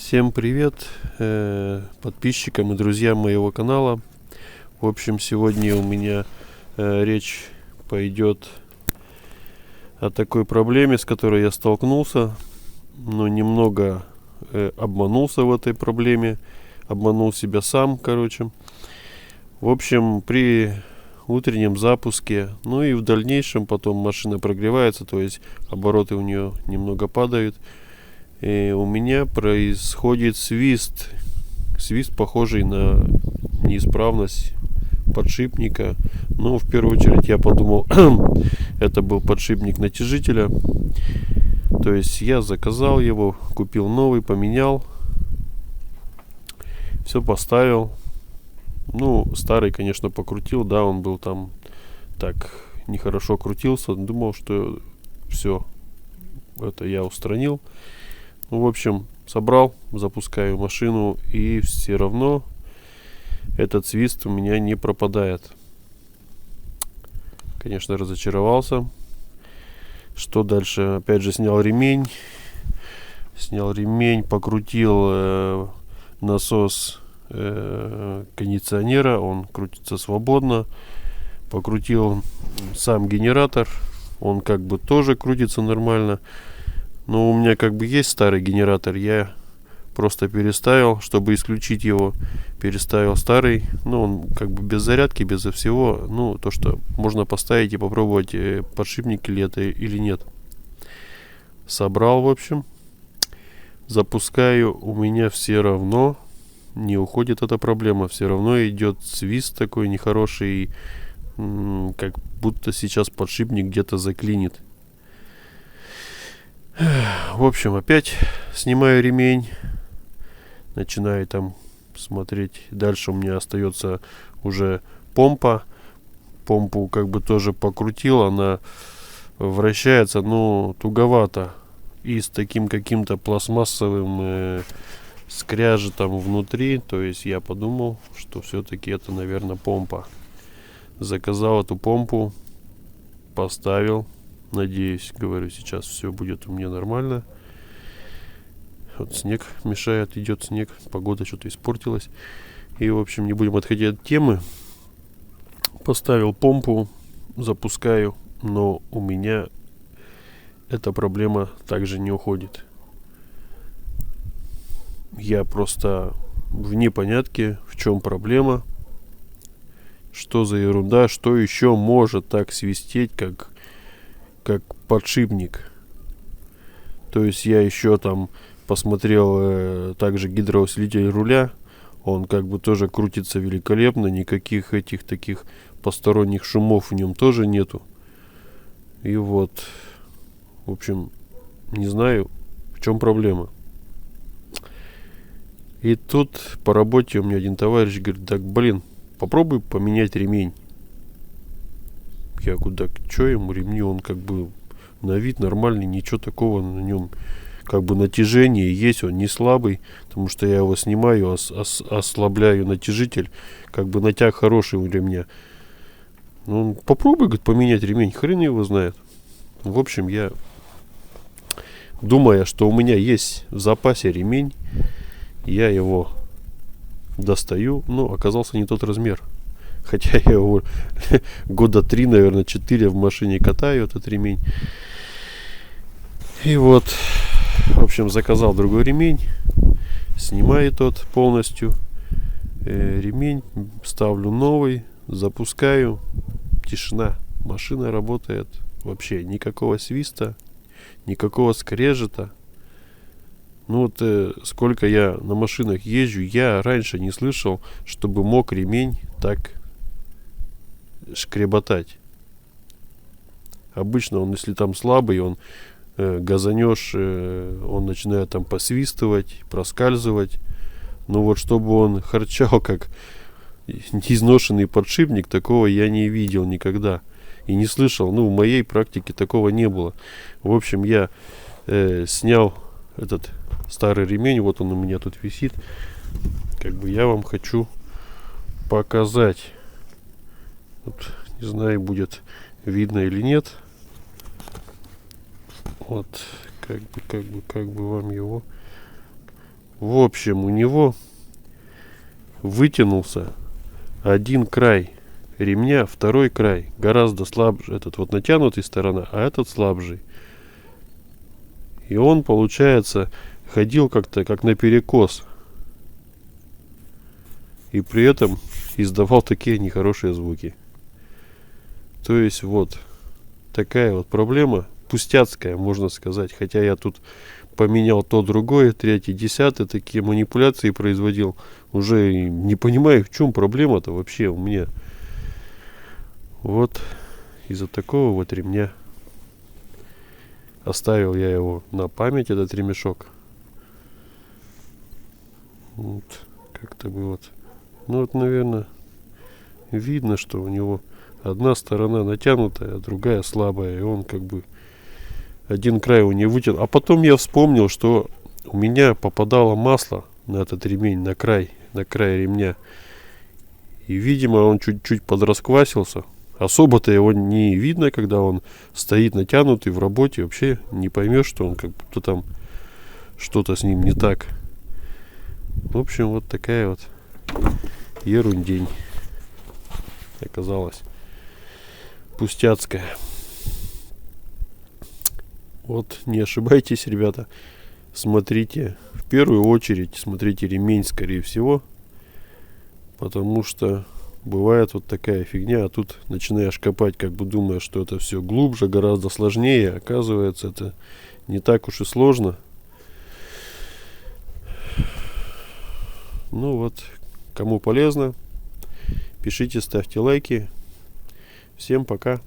Всем привет подписчикам и друзьям моего канала. В общем, сегодня у меня речь пойдет о такой проблеме, с которой я столкнулся, но немного обманулся в этой проблеме, обманул себя сам, короче. В общем, при утреннем запуске, ну и в дальнейшем потом машина прогревается, то есть обороты у нее немного падают. И у меня происходит свист, похожий на неисправность подшипника. Ну, в первую очередь я подумал, это был подшипник натяжителя. То есть я заказал его, купил новый, поменял, все поставил. Ну, старый, конечно, покрутил, да, он был там так нехорошо крутился. Думал, что все, это я устранил. Ну, в общем, собрал, запускаю машину, и все равно этот свист у меня не пропадает. Конечно, разочаровался. Что дальше? Опять же снял ремень, покрутил насос кондиционера, он крутится свободно. Покрутил сам генератор, он как бы тоже крутится нормально. Но у меня как бы есть старый генератор, я просто переставил, чтобы исключить его, переставил старый. Ну, он как бы без зарядки, безо всего. Ну, то, что можно поставить и попробовать, подшипник ли это или нет. Собрал, в общем. Запускаю, у меня все равно не уходит эта проблема. Все равно идет свист такой нехороший, как будто сейчас подшипник где-то заклинит. В общем, опять снимаю ремень, начинаю там смотреть. Дальше у меня остается уже помпа. Помпу как бы тоже покрутил, она вращается, но туговато. И с таким каким-то пластмассовым скряжетом внутри. То есть я подумал, что все-таки это, наверное, помпа. Заказал эту помпу, поставил. Надеюсь, говорю, сейчас все будет у меня нормально. Вот снег мешает, идет снег, погода что-то испортилась. И, в общем, не будем отходить от темы. Поставил помпу, запускаю, но у меня эта проблема также не уходит. Я просто в непонятке, в чем проблема, что за ерунда, что еще может так свистеть, как подшипник. То есть я еще там посмотрел также гидроусилитель руля. Он как бы тоже крутится великолепно. Никаких этих таких посторонних шумов в нем тоже нету. И вот, в общем, не знаю, в чем проблема. И тут по работе у меня один товарищ говорит: так, блин, попробуй поменять ремень. Я говорю: так что ему ремни, он как бы на вид нормальный, ничего такого на нем, как бы натяжение есть, он не слабый, потому что я его снимаю, ослабляю натяжитель, как бы натяг хороший у ремня. Ну, попробуй, говорит, поменять ремень, хрен его знает. В общем, я, думая, что у меня есть в запасе ремень, я его достаю, но оказался не тот размер. Хотя я его года 3, наверное, 4 в машине катаю, этот ремень. И вот, в общем, заказал другой ремень. Снимаю тот полностью. Ремень ставлю новый. Запускаю. Тишина. Машина работает. Вообще никакого свиста. Никакого скрежета. Ну вот сколько я на машинах езжу, я раньше не слышал, чтобы мог ремень так шкреботать. Обычно он, если там слабый, он газанешь, он начинает там посвистывать, проскальзывать. Но вот чтобы он харчал как изношенный подшипник, такого я не видел никогда и не слышал. Ну, в моей практике такого не было. В общем, я снял этот старый ремень, вот он у меня тут висит. Как бы я вам хочу показать. Вот, не знаю, будет видно или нет. Вот, как бы вам его В общем, у него вытянулся один край ремня, второй край гораздо слабже. Этот вот натянутый сторона, а этот слабжий. И он, получается, ходил как-то как наперекос. И при этом издавал такие нехорошие звуки. То есть вот такая вот проблема, пустяцкая, можно сказать. Хотя я тут поменял то, другое, третье, десятое, такие манипуляции производил. Уже не понимаю, в чем проблема-то вообще у меня. Вот из-за такого вот ремня. Оставил я его на память, этот ремешок. Вот, как-то бы вот. Ну вот, наверное, видно, что у него одна сторона натянутая, а другая слабая. И он как бы один край его не вытянул. А потом я вспомнил, что у меня попадало масло на этот ремень, на край ремня. И, видимо, он чуть-чуть подрасквасился. Особо-то его не видно, когда он стоит натянутый в работе. Вообще не поймешь, что он как будто там что-то с ним не так. В общем, вот такая вот ерундень оказалась. Пустяцкая. Вот, не ошибайтесь, ребята. Смотрите, в первую очередь, смотрите ремень, скорее всего. Потому что бывает вот такая фигня, а тут начинаешь копать, как бы думая, что это все глубже, гораздо сложнее. Оказывается, это не так уж и сложно. Ну вот, кому полезно, пишите, ставьте лайки. Всем пока.